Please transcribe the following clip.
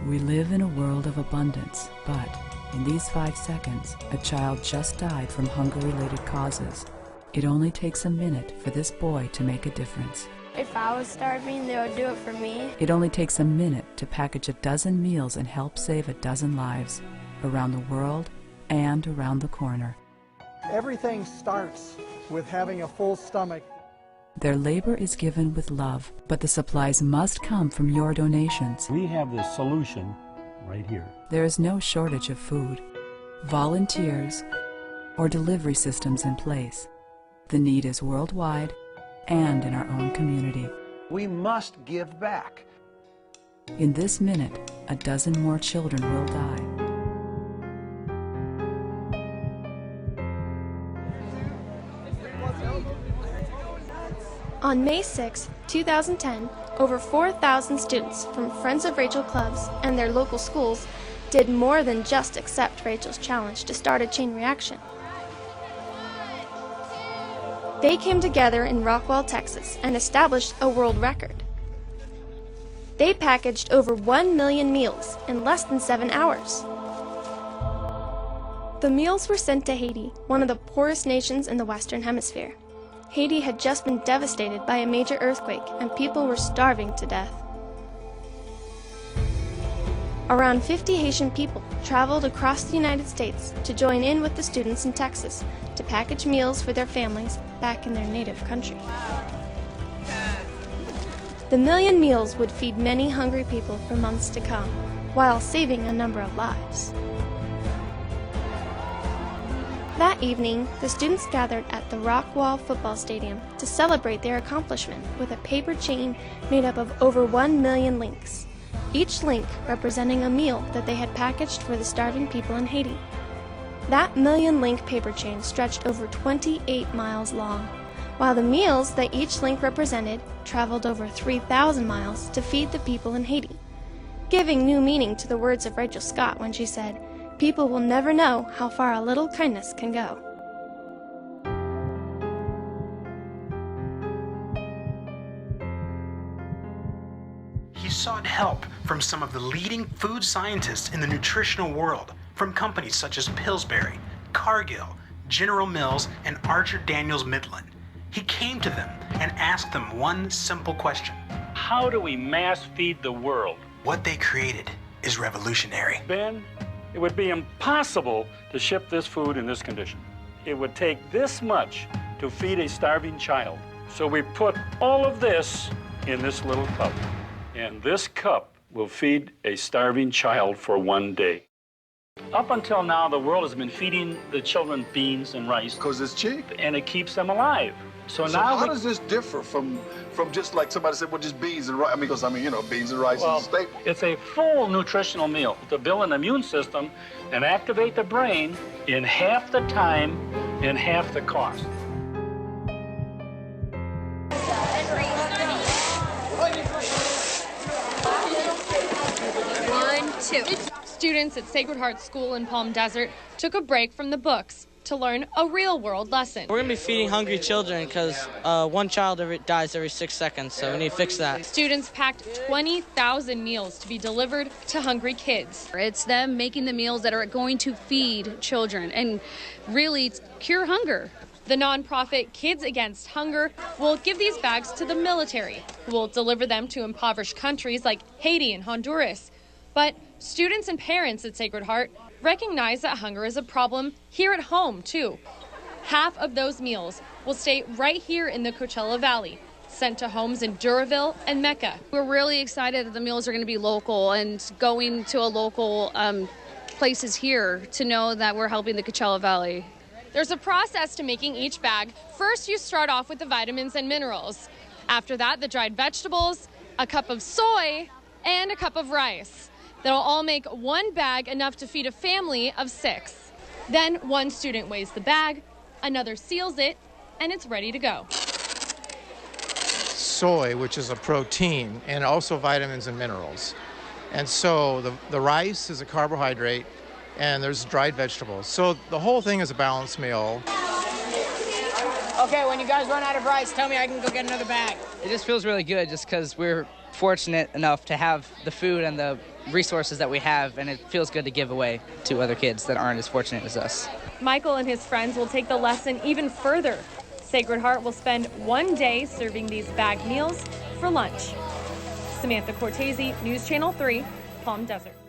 We live in a world of abundance, but in these 5 seconds, a child just died from hunger-related causes. It only takes a minute for this boy to make a difference. If I was starving, they would do it for me. It only takes a minute to package a dozen meals and help save a dozen lives around the world and around the corner. Everything starts with having a full stomach. Their labor is given with love, but the supplies must come from your donations. We have the solution right here. There is no shortage of food, volunteers, or delivery systems in place. The need is worldwide and in our own community. We must give back. In this minute, a dozen more children will die. On May 6, 2010, over 4,000 students from Friends of Rachel clubs and their local schools did more than just accept Rachel's challenge to start a chain reaction. They came together in Rockwall, Texas, and established a world record. They packaged over 1 million meals in less than 7 hours. The meals were sent to Haiti, one of the poorest nations in the Western Hemisphere. Haiti had just been devastated by a major earthquake, and people were starving to death. Around 50 Haitian people traveled across the United States to join in with the students in Texas to package meals for their families back in their native country. The million meals would feed many hungry people for months to come, while saving a number of lives. That evening, the students gathered at the Rockwall football stadium to celebrate their accomplishment with a paper chain made up of over 1 million links, each link representing a meal that they had packaged for the starving people in Haiti. That million-link paper chain stretched over 28 miles long, while the meals that each link represented traveled over 3,000 miles to feed the people in Haiti, giving new meaning to the words of Rachel Scott when she said, "People will never know how far a little kindness can go." He sought help from some of the leading food scientists in the nutritional world, from companies such as Pillsbury, Cargill, General Mills, and Archer Daniels Midland. He came to them and asked them one simple question. How do we mass feed the world? What they created is revolutionary. Ben, it would be impossible to ship this food in this condition. It would take this much to feed a starving child. So we put all of this in this little cup. And this cup will feed a starving child for 1 day. Up until now, the world has been feeding the children beans and rice. Because it's cheap. And it keeps them alive. So now how does this differ from just like somebody said, well, just beans and rice? I mean, because, beans and rice is a staple. It's a full nutritional meal to build an immune system and activate the brain in half the time and half the cost. Students at Sacred Heart School in Palm Desert took a break from the books to learn a real-world lesson. We're going to be feeding hungry children because one child dies every 6 seconds, so we need to fix that. Students packed 20,000 meals to be delivered to hungry kids. It's them making the meals that are going to feed children and really cure hunger. The nonprofit Kids Against Hunger will give these bags to the military, who will deliver them to impoverished countries like Haiti and Honduras. But students and parents at Sacred Heart recognize that hunger is a problem here at home, too. Half of those meals will stay right here in the Coachella Valley, sent to homes in Duraville and Mecca. We're really excited that the meals are going to be local and going to a local places here to know that we're helping the Coachella Valley. There's a process to making each bag. First, you start off with the vitamins and minerals. After that, the dried vegetables, a cup of soy, and a cup of rice. That'll all make one bag enough to feed a family of 6. Then one student weighs the bag, another seals it, and it's ready to go. Soy, which is a protein, and also vitamins and minerals. And so the rice is a carbohydrate, and there's dried vegetables. So the whole thing is a balanced meal. Okay, when you guys run out of rice, tell me I can go get another bag. It just feels really good just because we're fortunate enough to have the food and the resources that we have, and it feels good to give away to other kids that aren't as fortunate as us. Michael and his friends will take the lesson even further. Sacred Heart will spend one day serving these bagged meals for lunch. Samantha Cortese, News Channel 3, Palm Desert.